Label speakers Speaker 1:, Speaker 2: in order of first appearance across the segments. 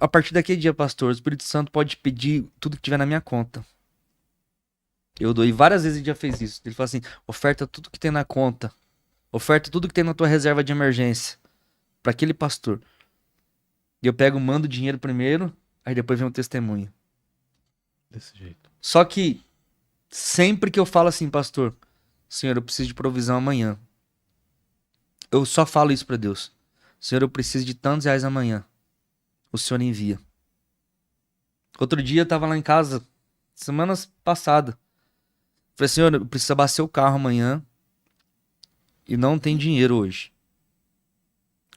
Speaker 1: A partir daquele dia, pastor, o Espírito Santo pode pedir tudo que tiver na minha conta. Eu dou. E várias vezes ele já fez isso. Ele fala assim: oferta tudo que tem na conta. Oferta tudo que tem na tua reserva de emergência. Pra aquele pastor. E eu pego, mando o dinheiro primeiro, aí depois vem o testemunho.
Speaker 2: Desse jeito.
Speaker 1: Só que sempre que eu falo assim, pastor, Senhor, eu preciso de provisão amanhã. Eu só falo isso pra Deus. Senhor, eu preciso de tantos reais amanhã. O Senhor envia. Outro dia eu tava lá em casa, semanas passadas. Falei, Senhor, eu preciso abastecer o carro amanhã e não tem dinheiro hoje.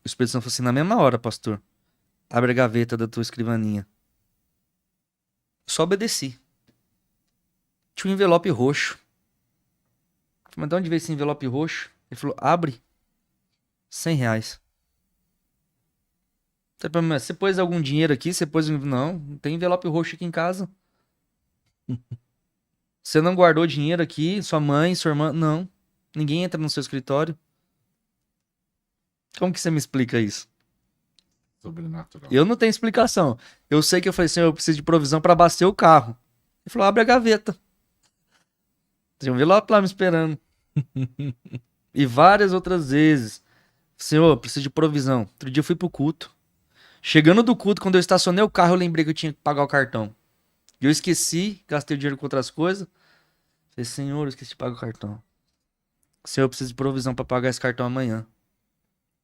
Speaker 1: O Espírito Santo falou assim, na mesma hora, pastor, abre a gaveta da tua escrivaninha. Só obedeci. Tinha um envelope roxo. Falei, mas de onde veio esse envelope roxo? Ele falou, abre. 100 reais. Falei, mas você pôs algum dinheiro aqui? Você pôs... Não tem envelope roxo aqui em casa. Você não guardou dinheiro aqui? Sua mãe, sua irmã? Não. Ninguém entra no seu escritório. Como que você me explica isso?
Speaker 2: Sobrenatural.
Speaker 1: Eu não tenho explicação. Eu sei que eu falei, Senhor, eu preciso de provisão para abastecer o carro. Ele falou, abre a gaveta. Tinha um envelope lá me esperando. E várias outras vezes. Senhor, eu preciso de provisão. Outro dia eu fui pro culto. Chegando do culto, quando eu estacionei o carro, eu lembrei que eu tinha que pagar o cartão. E eu esqueci, gastei o dinheiro com outras coisas. Falei, Senhor, eu esqueci de pagar o cartão. Senhor, eu preciso de provisão para pagar esse cartão amanhã.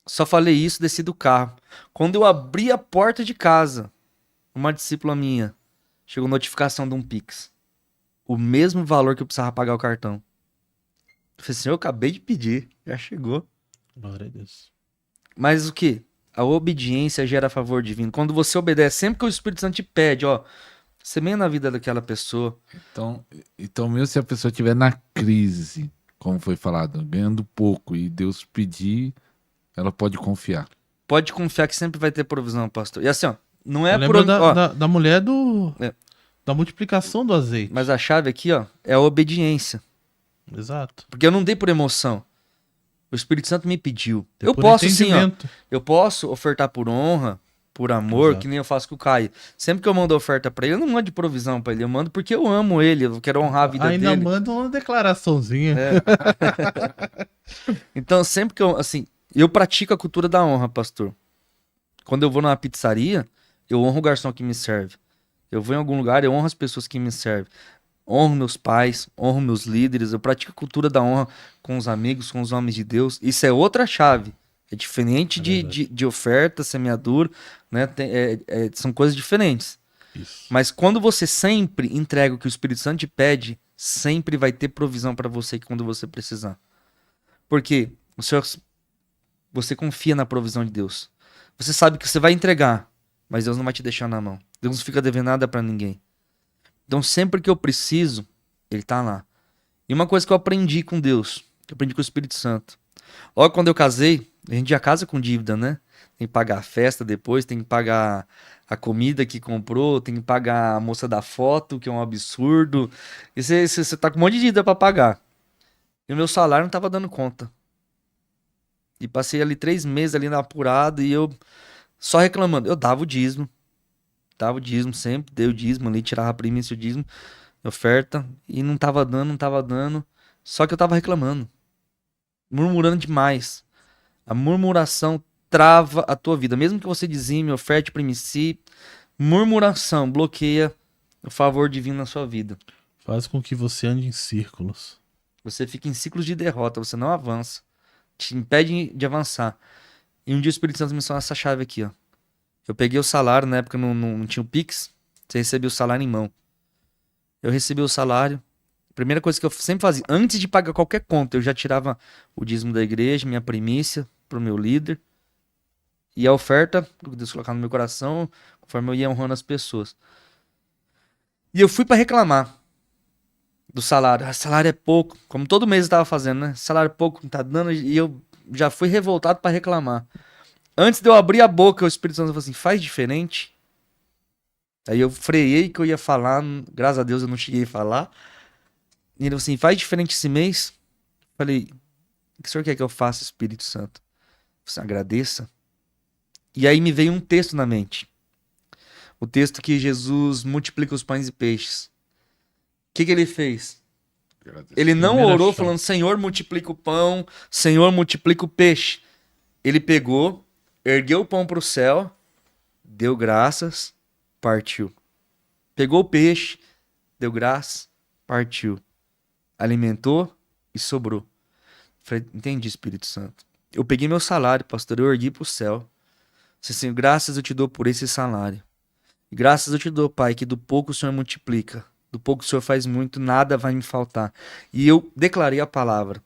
Speaker 1: Só falei isso, desci do carro. Quando eu abri a porta de casa, uma discípula minha, chegou notificação de um Pix. O mesmo valor que eu precisava pagar o cartão. Eu falei, Senhor, eu acabei de pedir. Já chegou.
Speaker 2: Glória a Deus.
Speaker 1: Mas o que? A obediência gera favor divino. Quando você obedece, sempre que o Espírito Santo te pede, ó, semeia na vida daquela pessoa.
Speaker 2: Então mesmo se a pessoa estiver na crise, como foi falado, ganhando pouco e Deus pedir, ela pode confiar.
Speaker 1: Pode confiar que sempre vai ter provisão, pastor. E assim, ó, não é
Speaker 2: Eu
Speaker 1: por...
Speaker 2: lembro da,
Speaker 1: Ó,
Speaker 2: da, da mulher
Speaker 1: é,
Speaker 2: da multiplicação do azeite.
Speaker 1: mas a chave aqui, ó, é a obediência.
Speaker 2: Exato.
Speaker 1: Porque eu não dei por emoção. O Espírito Santo me pediu.
Speaker 2: Ter
Speaker 1: Eu
Speaker 2: por
Speaker 1: posso sim, ó.
Speaker 2: entendimento.
Speaker 1: Eu posso ofertar por honra, por amor,
Speaker 2: Exato.
Speaker 1: que nem eu faço com o Caio. Sempre que eu mando oferta pra ele, eu não mando de provisão pra ele. Eu mando porque eu amo ele, eu quero honrar a vida
Speaker 2: Ainda
Speaker 1: dele.
Speaker 2: manda uma declaraçãozinha.
Speaker 1: Então, sempre que eu, assim, eu pratico a cultura da honra, pastor. Quando eu vou numa pizzaria, eu honro o garçom que me serve. Eu vou em algum lugar, eu honro as pessoas que me servem. Honro meus pais, honro meus líderes. Eu pratico a cultura da honra com os amigos, com os homens de Deus. Isso é outra chave. É diferente
Speaker 2: É
Speaker 1: de,
Speaker 2: verdade.
Speaker 1: de, de oferta, semeadura, né? São coisas diferentes.
Speaker 2: Isso.
Speaker 1: Mas quando você sempre entrega o que o Espírito Santo te pede, sempre vai ter provisão para você quando você precisar. Porque o Senhor, você confia na provisão de Deus. Você sabe que você vai entregar, mas Deus não vai te deixar na mão. Deus não fica devendo nada para ninguém. Então, sempre que eu preciso, Ele tá lá. E uma coisa que eu aprendi com Deus, que eu aprendi com o Espírito Santo. Logo quando eu casei, a gente já casa com dívida, né? Tem que pagar a festa depois, tem que pagar a comida que comprou, tem que pagar a moça da foto, que é um absurdo. E você tá com um monte de dívida pra pagar. E o meu salário não tava dando conta. E passei ali 3 meses ali na apurada e eu só reclamando. Eu dava o dízimo sempre, dei o dízimo ali, tirava a primícia, o dízimo, oferta, e não tava dando, não tava dando. Só que eu tava reclamando, murmurando demais. A murmuração trava a tua vida. Mesmo que você dizime, oferte, primicie, murmuração bloqueia o favor divino na sua vida.
Speaker 2: Faz com que você ande em círculos.
Speaker 1: Você fica em ciclos de derrota, você não avança. Te impede de avançar. E um dia o Espírito Santo me ensinou essa chave aqui, ó. Eu peguei o salário, na época não tinha o Pix, você recebia o salário em mão. Eu recebi o salário. A primeira coisa que eu sempre fazia, antes de pagar qualquer conta, eu já tirava o dízimo da igreja, minha primícia, pro meu líder. E a oferta, que Deus colocar no meu coração, conforme eu ia honrando as pessoas. E eu fui pra reclamar do salário. Ah, salário é pouco, como todo mês eu tava fazendo, né? Salário é pouco, não tá dando. E eu já fui revoltado pra reclamar. Antes de eu abrir a boca, o Espírito Santo falou assim: faz diferente. Aí eu freiei que eu ia falar, graças a Deus eu não cheguei a falar. E ele falou assim: faz diferente esse mês. Falei: o que o senhor quer que eu faça, Espírito Santo? Você agradeça. E aí me veio um texto na mente. O texto que Jesus multiplica os pães e peixes. O que ele fez? Ele não
Speaker 3: Primeira
Speaker 1: orou
Speaker 3: chave.
Speaker 1: falando, Senhor, multiplica o pão, Senhor, multiplica o peixe. Ele pegou, ergueu o pão para o céu, deu graças, partiu. Pegou o peixe, deu graças, partiu. Alimentou e sobrou. Falei, entendi, Espírito Santo. Eu peguei meu salário, pastor, eu ergui para o céu. Disse assim, graças eu te dou por esse salário. E graças eu te dou, Pai, que do pouco o Senhor multiplica. Do pouco o Senhor faz muito, nada vai me faltar. E eu declarei a palavra.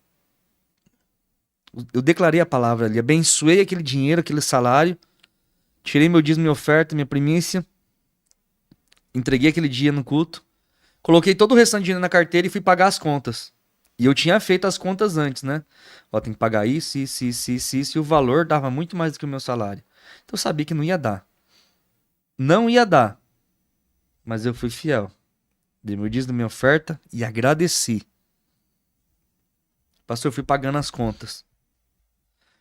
Speaker 1: Eu declarei a palavra ali. Abençoei aquele dinheiro, aquele salário. Tirei meu dízimo, minha oferta, minha primícia. Entreguei aquele dia no culto. Coloquei todo o restante de dinheiro na carteira e fui pagar as contas. E eu tinha feito as contas antes, né? Ó, tem que pagar isso. E o valor dava muito mais do que o meu salário. Então eu sabia que não ia dar. Não ia dar. Mas eu fui fiel. Dei meu dízimo, minha oferta e agradeci. Pastor, eu fui pagando as contas.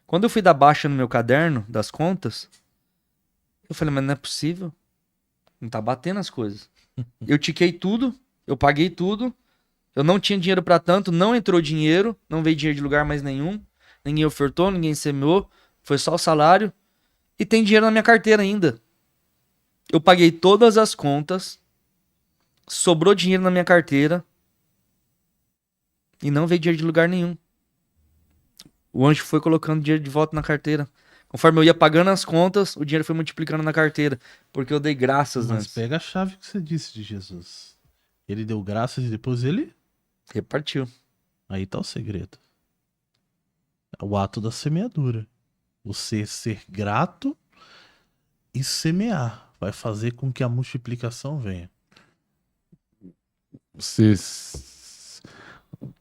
Speaker 1: Quando eu fui dar baixa no meu caderno das contas, eu falei, mas não é possível. Não tá batendo as coisas. Eu tiquei tudo, eu paguei tudo. Eu não tinha dinheiro pra tanto, não entrou dinheiro, não veio dinheiro de lugar mais nenhum. Ninguém ofertou, ninguém semeou. Foi só o salário. E tem dinheiro na minha carteira ainda. Eu paguei todas as contas. Sobrou dinheiro na minha carteira. E não veio dinheiro de lugar nenhum. O anjo foi colocando dinheiro de volta na carteira. Conforme eu ia pagando as contas, o dinheiro foi multiplicando na carteira. Porque eu dei graças
Speaker 3: Mas
Speaker 1: antes.
Speaker 3: pega a chave que você disse de Jesus. Ele deu graças e depois ele...
Speaker 1: Repartiu.
Speaker 3: Aí tá o segredo. É o ato da semeadura. Você ser grato e semear. Vai fazer com que a multiplicação venha.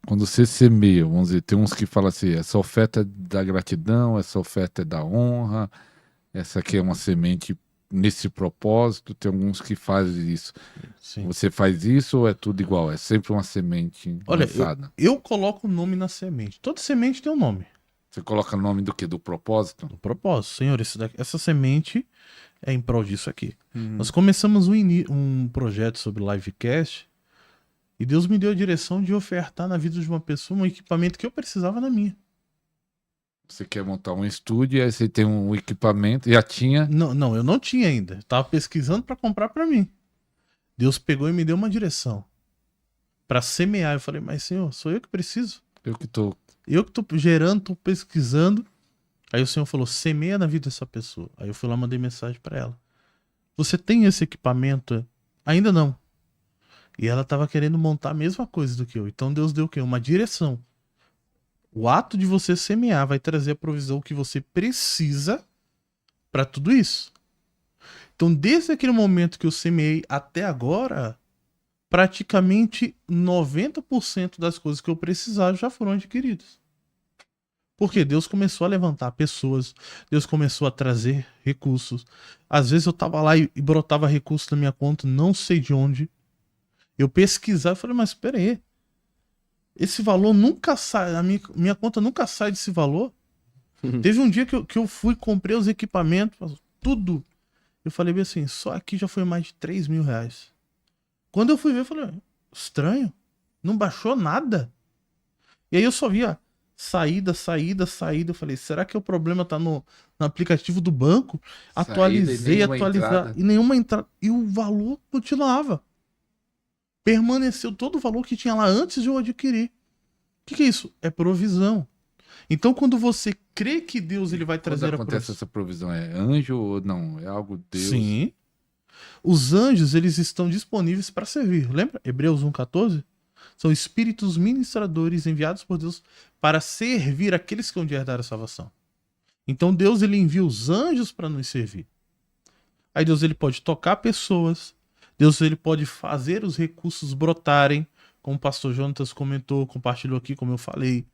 Speaker 2: Quando você semeia, vamos dizer, tem uns que falam assim, essa oferta é da gratidão, essa oferta é da honra, essa aqui é uma semente nesse propósito, tem alguns que fazem isso.
Speaker 3: Sim.
Speaker 2: Você faz isso ou é tudo igual? É sempre uma semente
Speaker 3: Olha,
Speaker 2: lançada?
Speaker 3: eu coloco o nome na semente. Toda semente tem um nome.
Speaker 2: Você coloca o nome do quê? Do propósito?
Speaker 3: Do propósito. Senhor, essa semente é em prol disso aqui.
Speaker 1: Uhum.
Speaker 3: Nós começamos um projeto sobre livecast e Deus me deu a direção de ofertar na vida de uma pessoa um equipamento que eu precisava na minha.
Speaker 2: Você quer montar um estúdio, aí você tem um equipamento, já tinha...
Speaker 3: Não, eu não tinha ainda. Tava pesquisando para comprar para mim. Deus pegou e me deu uma direção para semear. Eu falei, mas Senhor, sou eu que preciso.
Speaker 2: Eu que tô...
Speaker 3: Eu que tô gerando, tô pesquisando. Aí o Senhor falou, semeia na vida dessa pessoa. Aí eu fui lá, mandei mensagem para ela. Você tem esse equipamento? Ainda não. E ela tava querendo montar a mesma coisa do que eu. Então Deus deu o quê? Uma direção. O ato de você semear vai trazer a provisão que você precisa para tudo isso. Então, desde aquele momento que eu semeei até agora, praticamente 90% das coisas que eu precisava já foram adquiridas. Porque Deus começou a levantar pessoas, Deus começou a trazer recursos. Às vezes eu tava lá e brotava recursos na minha conta, não sei de onde. Eu pesquisava e falei, mas espera aí. Esse valor nunca sai, a minha conta nunca sai desse valor. Teve um dia que eu fui, comprei os equipamentos, tudo. Eu falei bem assim, só aqui já foi mais de 3 mil reais. Quando eu fui ver, eu falei, estranho, não baixou nada. E aí eu só via saída. Eu falei, será que o problema tá no aplicativo do banco? Atualizei, e nenhuma entrada. E o valor continuava. Permaneceu todo o valor que tinha lá antes de eu adquirir. O que é isso? É provisão. Então, quando você crê que Deus ele vai trazer
Speaker 2: Quando acontece essa provisão, é anjo ou não? É algo Deus?
Speaker 3: Sim. Os anjos, eles estão disponíveis para servir. Lembra? Hebreus 1,14? São espíritos ministradores enviados por Deus para servir aqueles que vão herdar a salvação. Então, Deus ele envia os anjos para nos servir. Aí Deus ele pode tocar pessoas. Deus ele pode fazer os recursos brotarem, como o pastor Jonatas comentou, compartilhou aqui, como eu falei.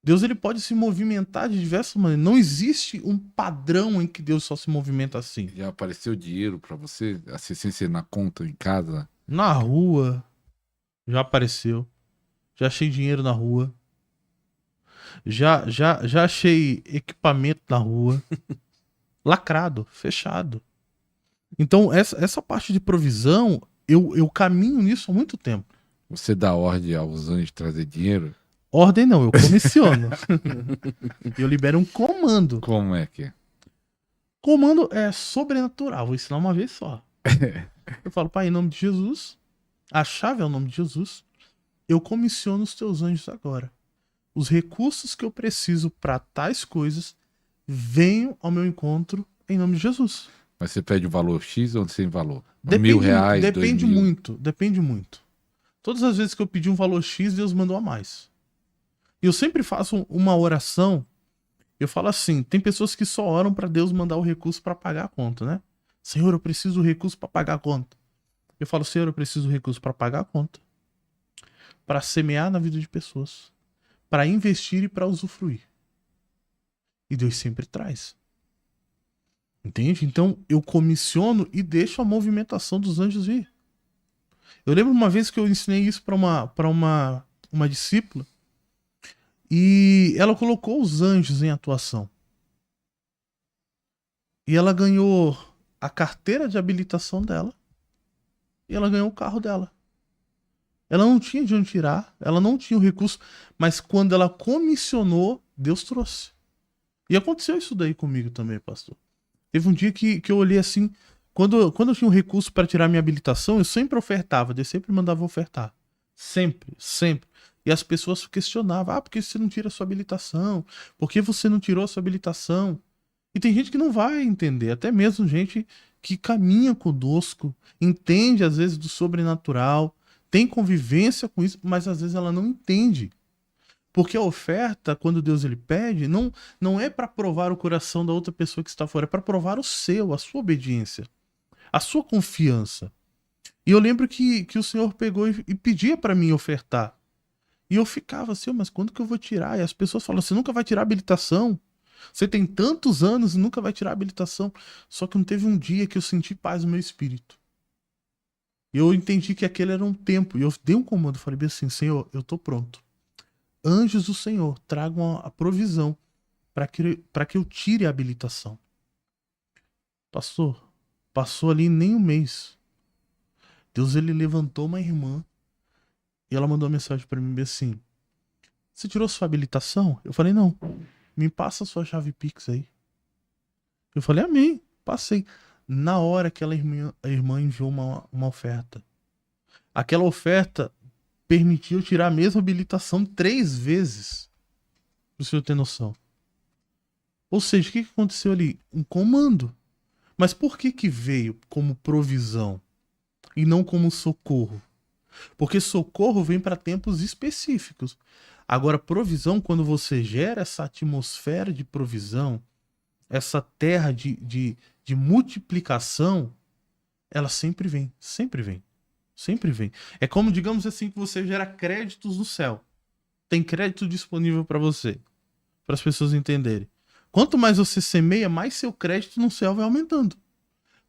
Speaker 3: Deus ele pode se movimentar de diversas maneiras. Não existe um padrão em que Deus só se movimenta assim.
Speaker 2: Já apareceu dinheiro pra você, assim, sem ser na conta, em casa?
Speaker 3: Na rua, já apareceu. Já achei dinheiro na rua. Já achei equipamento na rua. Lacrado, fechado. Então, essa parte de provisão, eu caminho nisso há muito tempo.
Speaker 2: Você dá ordem aos anjos trazer dinheiro?
Speaker 3: Ordem não, eu comissiono. Eu libero um comando.
Speaker 2: Como é que é?
Speaker 3: Comando é sobrenatural, vou ensinar uma vez só. Eu falo, pai, em nome de Jesus, a chave é o nome de Jesus, eu comissiono os teus anjos agora. Os recursos que eu preciso para tais coisas venham ao meu encontro em nome de Jesus.
Speaker 2: Mas você pede o valor X ou sem valor?
Speaker 3: Depende,
Speaker 2: R$ 1.000,
Speaker 3: depende
Speaker 2: 2.000?
Speaker 3: muito, depende muito. Todas as vezes que eu pedi um valor X, Deus mandou a mais. E eu sempre faço uma oração. Eu falo assim, tem pessoas que só oram para Deus mandar o recurso para pagar a conta, né? Senhor, eu preciso do recurso para pagar a conta. Eu falo, Senhor, eu preciso do recurso para pagar a conta, para semear na vida de pessoas, para investir e para usufruir. E Deus sempre traz. Entende? Então eu comissiono e deixo a movimentação dos anjos vir. Eu lembro uma vez que eu ensinei isso para uma discípula e ela colocou os anjos em atuação. E ela ganhou a carteira de habilitação dela e ela ganhou o carro dela. Ela não tinha de onde tirar, ela não tinha o recurso, mas quando ela comissionou, Deus trouxe. E aconteceu isso daí comigo também, pastor. Teve um dia que eu olhei assim, quando eu tinha um recurso para tirar minha habilitação, eu sempre ofertava, Deus sempre mandava ofertar. Sempre, sempre. E as pessoas questionavam, por que você não tira a sua habilitação? Por que você não tirou a sua habilitação? E tem gente que não vai entender, até mesmo gente que caminha conosco, entende às vezes do sobrenatural, tem convivência com isso, mas às vezes ela não entende. Porque a oferta, quando Deus ele pede, não é para provar o coração da outra pessoa que está fora, é para provar o seu, a sua obediência, a sua confiança. E eu lembro que o Senhor pegou e pedia para mim ofertar. E eu ficava assim, mas quando que eu vou tirar? E as pessoas falam, você nunca vai tirar a habilitação. Você tem tantos anos e nunca vai tirar a habilitação. Só que não teve um dia que eu senti paz no meu espírito. E eu entendi que aquele era um tempo. E eu dei um comando, falei bem assim, Senhor, eu tô pronto. Anjos do Senhor, tragam a provisão para que eu tire a habilitação. Pastor, passou ali nem um mês. Deus ele levantou uma irmã e ela mandou uma mensagem para mim assim: você tirou sua habilitação? Eu falei, não. Me passa a sua chave Pix aí. Eu falei, amém. Passei. Na hora que a irmã enviou uma oferta. Aquela oferta permitiu eu tirar a mesma habilitação 3 vezes. Para o senhor ter noção. Ou seja, o que aconteceu ali? Um comando. Mas por que veio como provisão e não como socorro? Porque socorro vem para tempos específicos. Agora, provisão, quando você gera essa atmosfera de provisão, essa terra de multiplicação, ela sempre vem, sempre vem, sempre vem. É como, digamos assim, que você gera créditos no céu. Tem crédito disponível para você, para as pessoas entenderem. Quanto mais você semeia, mais seu crédito no céu vai aumentando.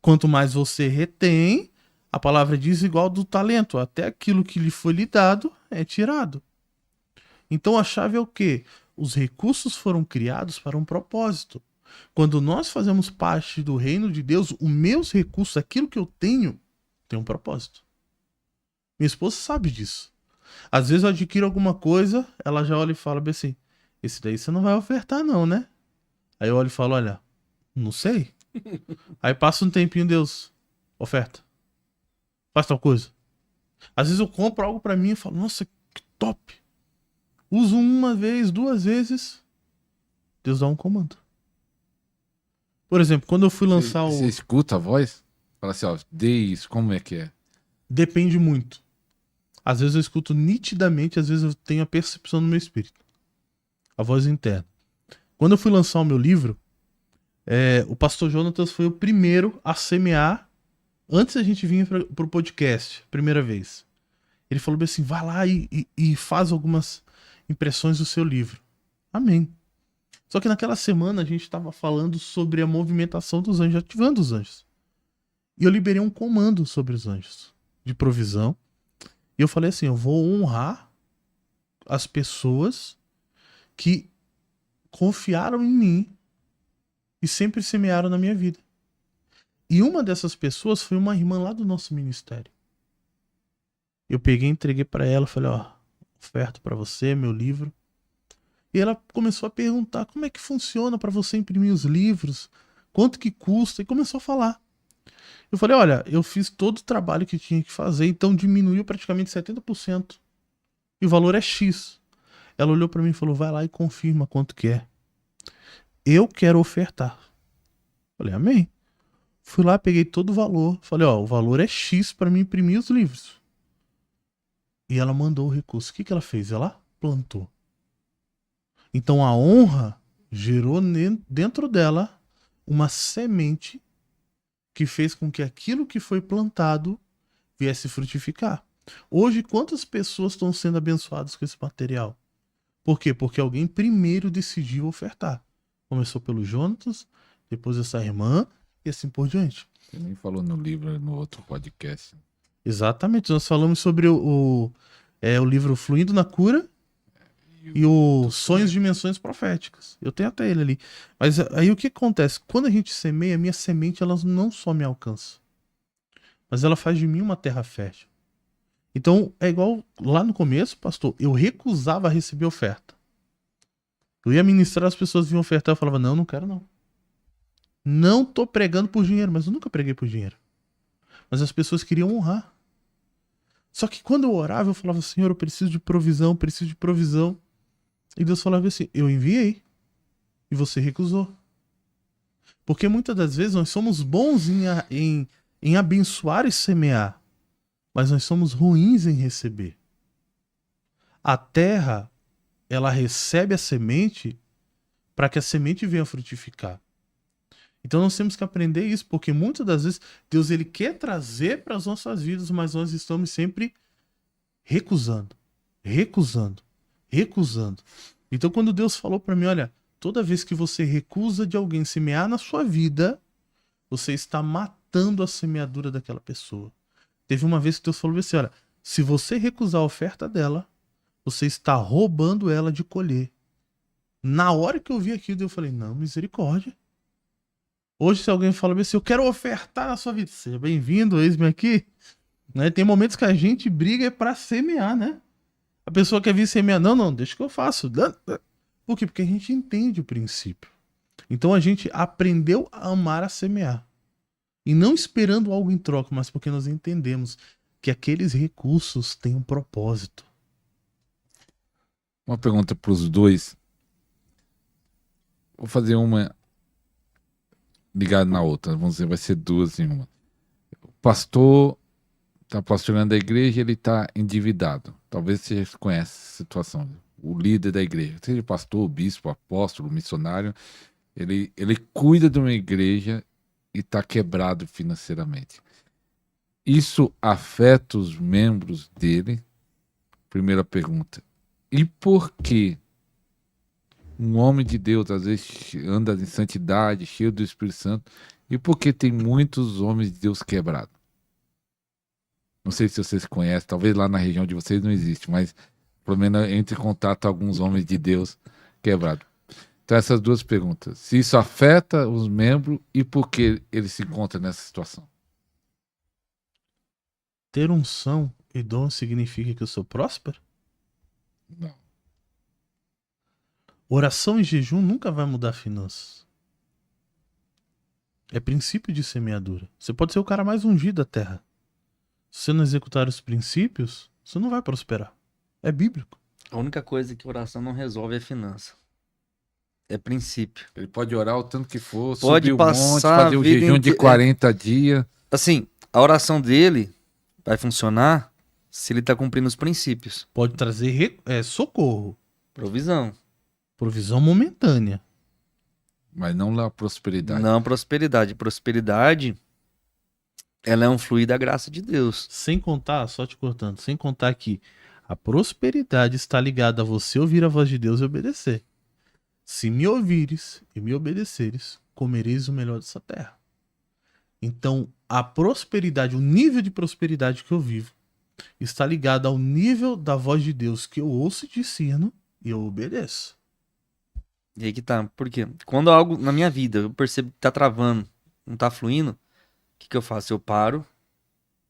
Speaker 3: Quanto mais você retém, a palavra diz igual do talento, até aquilo que lhe foi lhe dado é tirado. Então a chave é o quê? Os recursos foram criados para um propósito. Quando nós fazemos parte do reino de Deus, os meus recursos, aquilo que eu tenho, tem um propósito. Minha esposa sabe disso. Às vezes eu adquiro alguma coisa, ela já olha e fala bem assim, esse daí você não vai ofertar não, né? Aí eu olho e falo, olha, não sei. Aí passa um tempinho, Deus, oferta. Faz tal coisa. Às vezes eu compro algo pra mim e falo, nossa, que top. Uso uma vez, 2 vezes, Deus dá um comando. Por exemplo, quando eu fui lançar
Speaker 2: Você escuta a voz? Fala assim, ó, dê isso, como é que é?
Speaker 3: Depende muito. Às vezes eu escuto nitidamente, às vezes eu tenho a percepção no meu espírito. A voz interna. Quando eu fui lançar o meu livro, o pastor Jonatas foi o primeiro a semear antes da gente vir pro podcast, primeira vez. Ele falou bem assim, vai lá e faz algumas impressões do seu livro. Amém. Só que naquela semana a gente estava falando sobre a movimentação dos anjos, ativando os anjos. E eu liberei um comando sobre os anjos, de provisão. E eu falei assim, eu vou honrar as pessoas que confiaram em mim e sempre semearam na minha vida. E uma dessas pessoas foi uma irmã lá do nosso ministério. Eu peguei, entreguei para ela, falei, ó, oferta para você, meu livro. E ela começou a perguntar como é que funciona para você imprimir os livros, quanto que custa, e começou a falar. Eu falei, olha, eu fiz todo o trabalho que tinha que fazer, então diminuiu praticamente 70%. E o valor é X. Ela olhou para mim e falou, vai lá e confirma quanto que é. Eu quero ofertar. Falei, amém. Fui lá, peguei todo o valor. Falei, ó, o valor é X para mim imprimir os livros. E ela mandou o recurso. O que ela fez? Ela plantou. Então a honra gerou dentro dela uma semente que fez com que aquilo que foi plantado viesse frutificar. Hoje, quantas pessoas estão sendo abençoadas com esse material? Por quê? Porque alguém primeiro decidiu ofertar. Começou pelo Jonatas, depois essa irmã e assim por diante.
Speaker 2: Você nem falou no livro, no outro podcast.
Speaker 3: Exatamente. Nós falamos sobre o livro Fluindo na Cura e o Sonhos de Dimensões Proféticas. Eu tenho até ele ali. Mas aí o que acontece? Quando a gente semeia, a minha semente ela não só me alcança, mas ela faz de mim uma terra fértil. Então é igual lá no começo, pastor, eu recusava receber oferta. Eu ia ministrar, as pessoas vinham ofertar, eu falava, não quero não. Não tô pregando por dinheiro, mas eu nunca preguei por dinheiro. Mas as pessoas queriam honrar. Só que quando eu orava, eu falava, Senhor, eu preciso de provisão, preciso de provisão. E Deus falava assim, eu enviei. E você recusou. Porque muitas das vezes nós somos bons em abençoar e semear. Mas nós somos ruins em receber. A terra, ela recebe a semente para que a semente venha frutificar. Então nós temos que aprender isso, porque muitas das vezes Deus ele quer trazer para as nossas vidas, mas nós estamos sempre recusando. Então quando Deus falou para mim, olha, toda vez que você recusa de alguém semear na sua vida, você está matando a semeadura daquela pessoa. Teve uma vez que Deus falou assim, olha, se você recusar a oferta dela, você está roubando ela de colher. Na hora que eu vi aquilo, eu falei, não, misericórdia. Hoje, se alguém fala assim, eu quero ofertar na sua vida, seja bem-vindo, eis-me aqui. Né? Tem momentos que a gente briga para semear, né? A pessoa quer vir semear, não, deixa que eu faço. Por quê? Porque a gente entende o princípio. Então a gente aprendeu a amar a semear. E não esperando algo em troca, mas porque nós entendemos que aqueles recursos têm um propósito.
Speaker 2: Uma pergunta para os dois. Vou fazer uma ligada na outra. Vamos dizer, vai ser duas em uma. O pastor está pastorando a igreja, ele está endividado. Talvez você conheça essa situação. O líder da igreja, seja pastor, bispo, apóstolo, missionário, ele cuida de uma igreja e está quebrado financeiramente. Isso afeta os membros dele? Primeira pergunta. E por que um homem de Deus às vezes anda em santidade, cheio do Espírito Santo, e por que tem muitos homens de Deus quebrados? Não sei se vocês conhecem, talvez lá na região de vocês não existe, mas pelo menos entre em contato alguns homens de Deus quebrados. Então essas duas perguntas. Se isso afeta os membros e por que ele se encontra nessa situação?
Speaker 3: Ter unção e dom significa que eu sou próspero?
Speaker 2: Não.
Speaker 3: Oração e jejum nunca vai mudar finanças. É princípio de semeadura. Você pode ser o cara mais ungido da terra. Se você não executar os princípios, você não vai prosperar. É bíblico.
Speaker 1: A única coisa que oração não resolve é finança. É princípio.
Speaker 2: Ele pode orar o tanto que for,
Speaker 1: Pode
Speaker 2: subir o
Speaker 1: passar
Speaker 2: monte,
Speaker 1: a
Speaker 2: fazer o
Speaker 1: vida
Speaker 2: jejum de
Speaker 1: inteira.
Speaker 2: 40 dias.
Speaker 1: Assim, a oração dele vai funcionar se ele tá cumprindo os princípios.
Speaker 3: Pode trazer socorro.
Speaker 1: Provisão.
Speaker 3: Provisão momentânea.
Speaker 2: Mas não lá prosperidade.
Speaker 1: Não prosperidade. Prosperidade, ela é um fluir da graça de Deus.
Speaker 3: Sem contar, só te cortando, sem contar que a prosperidade está ligada a você ouvir a voz de Deus e obedecer. Se me ouvires e me obedeceres, comereis o melhor dessa terra. Então, a prosperidade, o nível de prosperidade que eu vivo, está ligado ao nível da voz de Deus que eu ouço e discerno e eu obedeço.
Speaker 1: E aí que tá. Por quê? Quando algo na minha vida eu percebo que tá travando, não tá fluindo, que eu faço? Eu paro,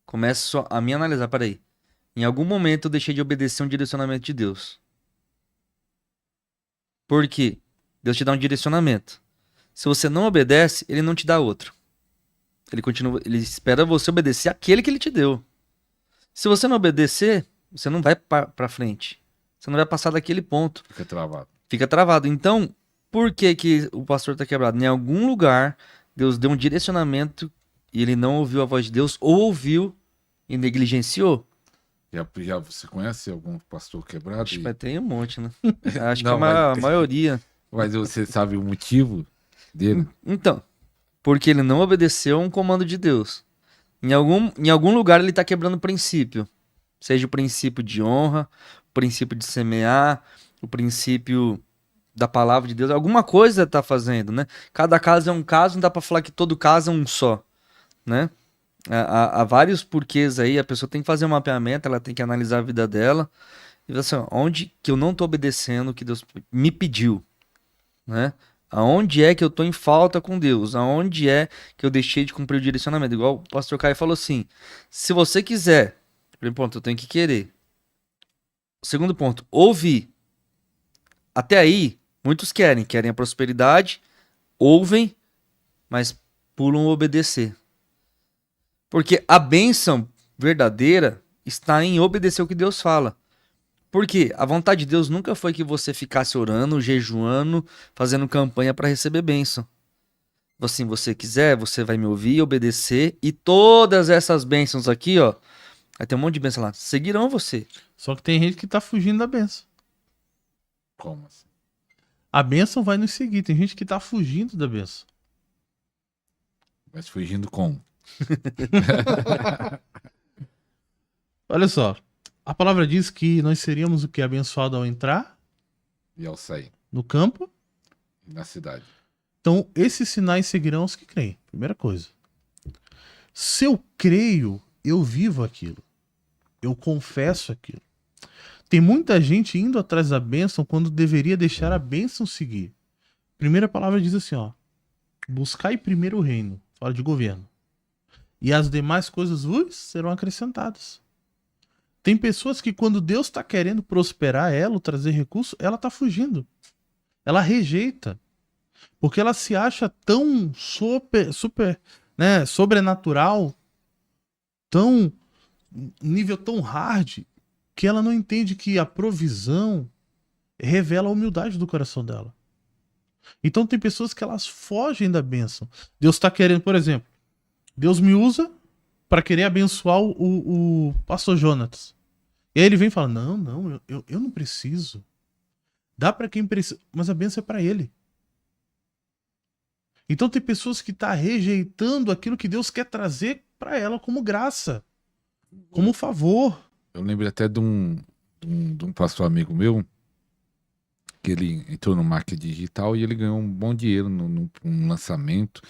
Speaker 1: começo a me analisar. Peraí, em algum momento eu deixei de obedecer um direcionamento de Deus. Por quê? Deus te dá um direcionamento. Se você não obedece, ele não te dá outro. Ele espera você obedecer aquele que ele te deu. Se você não obedecer, você não vai pra frente. Você não vai passar daquele ponto.
Speaker 2: Fica travado.
Speaker 1: Fica travado. Então, por que que o pastor tá quebrado? Em algum lugar, Deus deu um direcionamento e ele não ouviu a voz de Deus, ou ouviu e negligenciou.
Speaker 2: Já você conhece algum pastor quebrado?
Speaker 1: Acho que tem um monte, né? Acho
Speaker 2: Não,
Speaker 1: que a maioria.
Speaker 2: Mas você sabe o motivo dele?
Speaker 1: Então, porque ele não obedeceu a um comando de Deus. Em algum lugar ele está quebrando o princípio. Seja o princípio de honra, o princípio de semear, o princípio da palavra de Deus. Alguma coisa está fazendo, né? Cada caso é um caso, não dá para falar que todo caso é um só, né? Há vários porquês aí, a pessoa tem que fazer um mapeamento, ela tem que analisar a vida dela. E ver assim, ó, onde que eu não estou obedecendo o que Deus me pediu, né? Aonde é que eu tô em falta com Deus? Aonde é que eu deixei de cumprir o direcionamento? Igual o pastor Caio falou assim, se você quiser, primeiro ponto, eu tenho que querer. Segundo ponto, ouvir. Até aí, muitos querem a prosperidade, ouvem, mas pulam obedecer. Porque a bênção verdadeira está em obedecer o que Deus fala. Porque a vontade de Deus nunca foi que você ficasse orando, jejuando, fazendo campanha para receber bênção. Assim, você quiser, você vai me ouvir, obedecer, e todas essas bênçãos aqui, ó, vai ter um monte de bênção lá, seguirão você.
Speaker 3: Só que tem gente que tá fugindo da bênção.
Speaker 2: Como assim?
Speaker 3: A bênção vai nos seguir. Tem gente que tá fugindo da bênção.
Speaker 2: Mas fugindo como?
Speaker 3: Olha só. A palavra diz que nós seríamos o que? Abençoado ao entrar
Speaker 2: E ao sair?
Speaker 3: no campo.
Speaker 2: Na cidade?
Speaker 3: Então, esses sinais seguirão os que creem. Primeira coisa. Se eu creio, eu vivo aquilo. Eu confesso aquilo. Tem muita gente indo atrás da bênção quando deveria deixar a bênção seguir. Primeira palavra diz assim, ó. Buscai primeiro o reino. Fala de governo. E as demais coisas vos serão acrescentadas. Tem pessoas que quando Deus está querendo prosperar ela, ou trazer recurso, ela está fugindo. Ela rejeita. Porque ela se acha tão super, né, sobrenatural, tão nível tão hard, que ela não entende que a provisão revela a humildade do coração dela. Então tem pessoas que elas fogem da bênção. Deus está querendo, por exemplo, Deus me usa para querer abençoar o pastor Jonatas. E aí ele vem e fala, não, eu não preciso. Dá para quem precisa, mas a bênção é para ele. Então tem pessoas que estão rejeitando aquilo que Deus quer trazer para ela como graça, como favor.
Speaker 2: Eu lembro até de um pastor amigo meu, que ele entrou no marketing digital e ele ganhou um bom dinheiro num lançamento.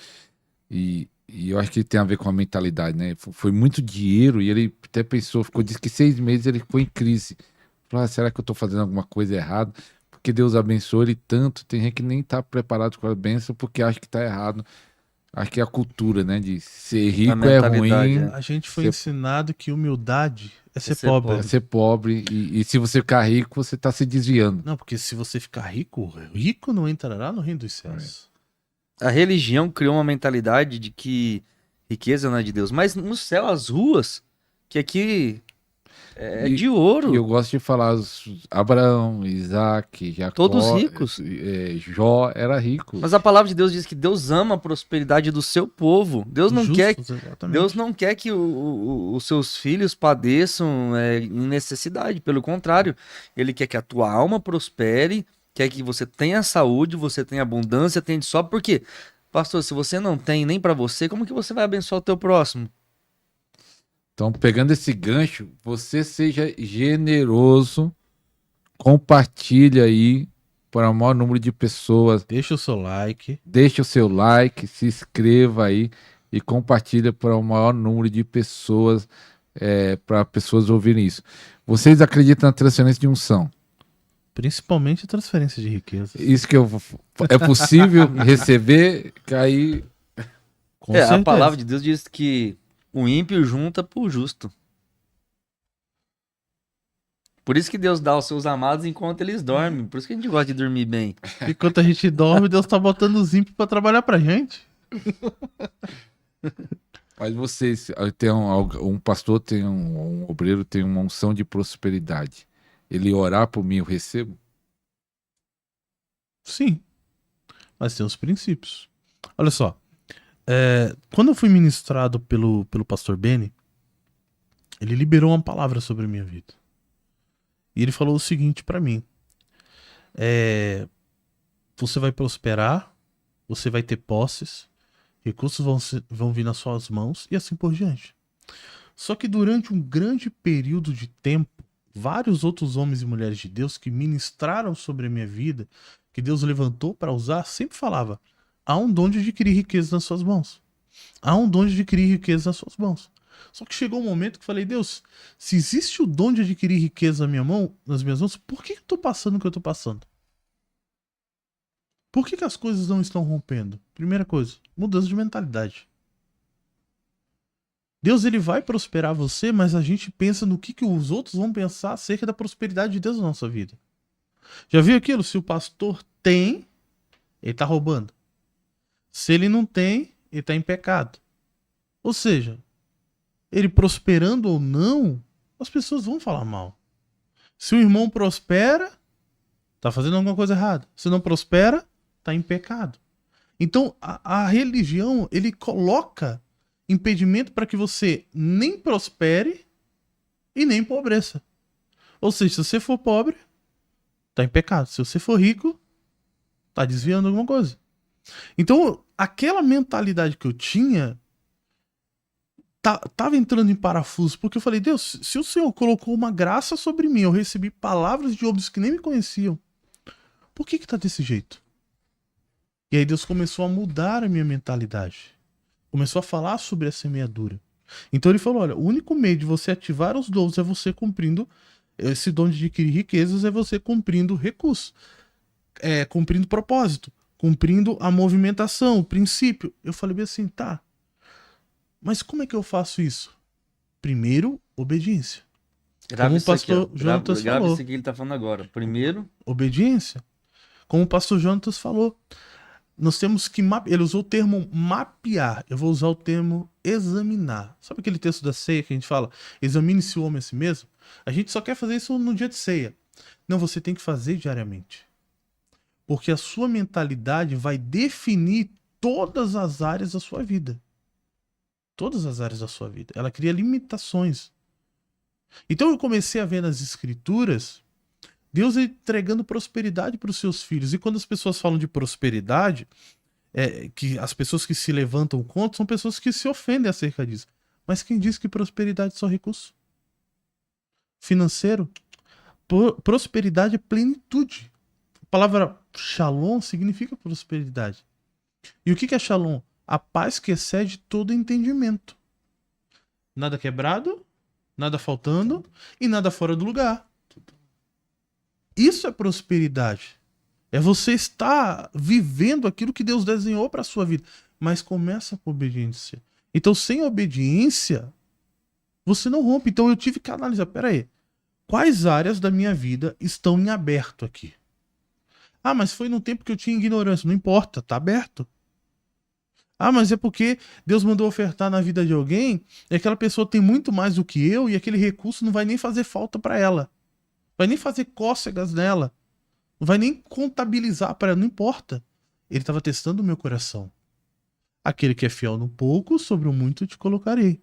Speaker 2: E eu acho que tem a ver com a mentalidade, né? Foi muito dinheiro e ele até pensou, disse que 6 meses ele ficou em crise. Falou, será que eu tô fazendo alguma coisa errada? Porque Deus abençoou ele tanto, tem gente que nem tá preparado com a bênção porque acha que tá errado. Acho que é a cultura, né? De ser rico é ruim.
Speaker 3: A gente foi ensinado que humildade é ser pobre.
Speaker 2: É ser pobre. E se você ficar rico, você tá se desviando.
Speaker 3: Não, porque se você ficar rico, rico não entrará no reino dos céus.
Speaker 1: A religião criou uma mentalidade de que riqueza não é de Deus. Mas no céu, as ruas, que aqui é de ouro.
Speaker 2: E eu gosto de falar, Abraão, Isaac, Jacó,
Speaker 1: todos ricos.
Speaker 2: Jó era rico.
Speaker 1: Mas a palavra de Deus diz que Deus ama a prosperidade do seu povo. Deus não quer que os seus filhos padeçam em necessidade. Pelo contrário, ele quer que a tua alma prospere, quer que você tenha saúde, você tenha abundância, tenha de sobra. Por quê? Pastor, se você não tem nem para você, como que você vai abençoar o teu próximo?
Speaker 2: Então, pegando esse gancho, você seja generoso, compartilha aí para o maior número de pessoas.
Speaker 3: Deixa o seu like.
Speaker 2: Deixa o seu like, se inscreva aí e compartilha para o maior número de pessoas, para pessoas ouvirem isso. Vocês acreditam na transferência de unção?
Speaker 3: Principalmente transferência de riqueza.
Speaker 2: Isso que é possível receber, cair
Speaker 3: Com
Speaker 1: A
Speaker 3: certeza.
Speaker 1: palavra de Deus diz que o ímpio junta pro justo. Por isso que Deus dá aos seus amados enquanto eles dormem. Por isso que a gente gosta de dormir bem.
Speaker 3: Enquanto a gente dorme, Deus tá botando os ímpios pra trabalhar pra gente.
Speaker 2: Mas vocês, tem um pastor, tem um obreiro, tem uma unção de prosperidade. Ele orar por mim, eu recebo?
Speaker 3: Sim. Mas tem os princípios. Olha só. Quando eu fui ministrado pelo pastor Benny, ele liberou uma palavra sobre a minha vida. E ele falou o seguinte pra mim. Você vai prosperar, você vai ter posses, recursos vão vir nas suas mãos e assim por diante. Só que durante um grande período de tempo, vários outros homens e mulheres de Deus que ministraram sobre a minha vida, que Deus levantou para usar, sempre falava: há um dom de adquirir riqueza nas suas mãos. Há um dom de adquirir riqueza nas suas mãos. Só que chegou um momento que eu falei: Deus, se existe o dom de adquirir riqueza nas minhas mãos, por que eu estou passando o que eu estou passando? Por que as coisas não estão rompendo? Primeira coisa, mudança de mentalidade. Deus, ele vai prosperar você, mas a gente pensa no que os outros vão pensar acerca da prosperidade de Deus na nossa vida. Já viu aquilo? Se o pastor tem, ele tá roubando. Se ele não tem, ele tá em pecado. Ou seja, ele prosperando ou não, as pessoas vão falar mal. Se o irmão prospera, tá fazendo alguma coisa errada. Se não prospera, tá em pecado. Então, a religião, ele coloca impedimento para que você nem prospere e nem empobreça. Ou seja, se você for pobre, tá em pecado. Se você for rico, tá desviando alguma coisa. Então, aquela mentalidade que eu tinha tava entrando em parafuso, porque eu falei: Deus, se o Senhor colocou uma graça sobre mim, eu recebi palavras de homens que nem me conheciam, por que tá desse jeito? E aí Deus começou a mudar a minha mentalidade. Começou a falar sobre a semeadura. Então ele falou: olha, o único meio de você ativar os dons é você cumprindo esse dom de adquirir riquezas, é você cumprindo recursos, cumprindo propósito, cumprindo a movimentação, o princípio. Eu falei bem assim: tá, mas como é que eu faço isso? Primeiro, obediência.
Speaker 1: Grava
Speaker 3: Como o
Speaker 1: isso aqui, ó.
Speaker 3: pastor Jonatas
Speaker 1: Grava
Speaker 3: falou.
Speaker 1: isso aqui que ele tá falando agora. Primeiro,
Speaker 3: Obediência. Como o pastor Jonatas falou. Nós temos que ele usou o termo mapear, eu vou usar o termo examinar. Sabe aquele texto da ceia que a gente fala: examine-se o homem a si mesmo? A gente só quer fazer isso no dia de ceia. Não, você tem que fazer diariamente. Porque a sua mentalidade vai definir todas as áreas da sua vida. Todas as áreas da sua vida. Ela cria limitações. Então eu comecei a ver nas escrituras Deus entregando prosperidade para os seus filhos. E quando as pessoas falam de prosperidade, que as pessoas que se levantam contra são pessoas que se ofendem acerca disso. Mas quem diz que prosperidade é só recurso? Financeiro? Prosperidade é plenitude. A palavra shalom significa prosperidade. E o que é shalom? A paz que excede todo entendimento. Nada quebrado, nada faltando e nada fora do lugar. Isso é prosperidade. É você estar vivendo aquilo que Deus desenhou para a sua vida. Mas começa com obediência. Então, sem obediência, você não rompe. Então, eu tive que analisar. Peraí, quais áreas da minha vida estão em aberto aqui? Ah, mas foi num tempo que eu tinha ignorância. Não importa, tá aberto. Ah, mas é porque Deus mandou ofertar na vida de alguém e aquela pessoa tem muito mais do que eu e aquele recurso não vai nem fazer falta para ela. Vai nem fazer cócegas nela. Não vai nem contabilizar para ela. Não importa. Ele estava testando o meu coração. Aquele que é fiel no pouco, sobre o muito te colocarei.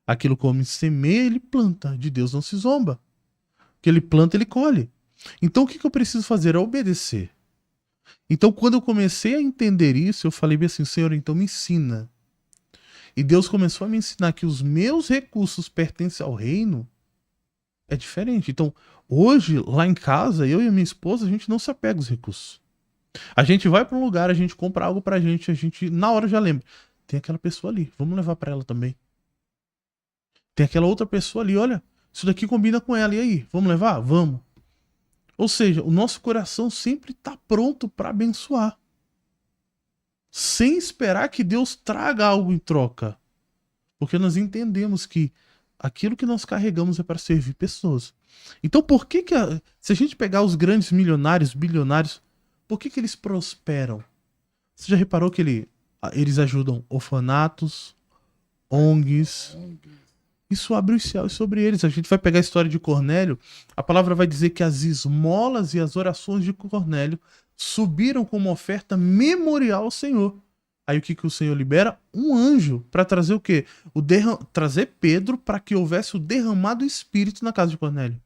Speaker 3: Aquilo que o homem semeia, ele planta. De Deus não se zomba. O que ele planta, ele colhe. Então o que eu preciso fazer? É obedecer. Então quando eu comecei a entender isso, eu falei bem assim: Senhor, então me ensina. E Deus começou a me ensinar que os meus recursos pertencem ao reino. É diferente. Então, hoje, lá em casa, eu e a minha esposa, a gente não se apega aos recursos. A gente vai para um lugar, a gente compra algo pra gente, a gente na hora já lembra. Tem aquela pessoa ali, vamos levar para ela também. Tem aquela outra pessoa ali, olha, isso daqui combina com ela, e aí? Vamos levar? Vamos. Ou seja, o nosso coração sempre está pronto para abençoar. sem esperar que Deus traga algo em troca. Porque nós entendemos que aquilo que nós carregamos é para servir pessoas. Então, por que se a gente pegar os grandes milionários, bilionários, por que eles prosperam? Você já reparou que eles ajudam orfanatos, ONGs? Isso abre os céus sobre eles. A gente vai pegar a história de Cornélio, a palavra vai dizer que as esmolas e as orações de Cornélio subiram como oferta memorial ao Senhor. Aí o que o Senhor libera? Um anjo para trazer o quê? Trazer Pedro para que houvesse o derramado Espírito na casa de Cornélio.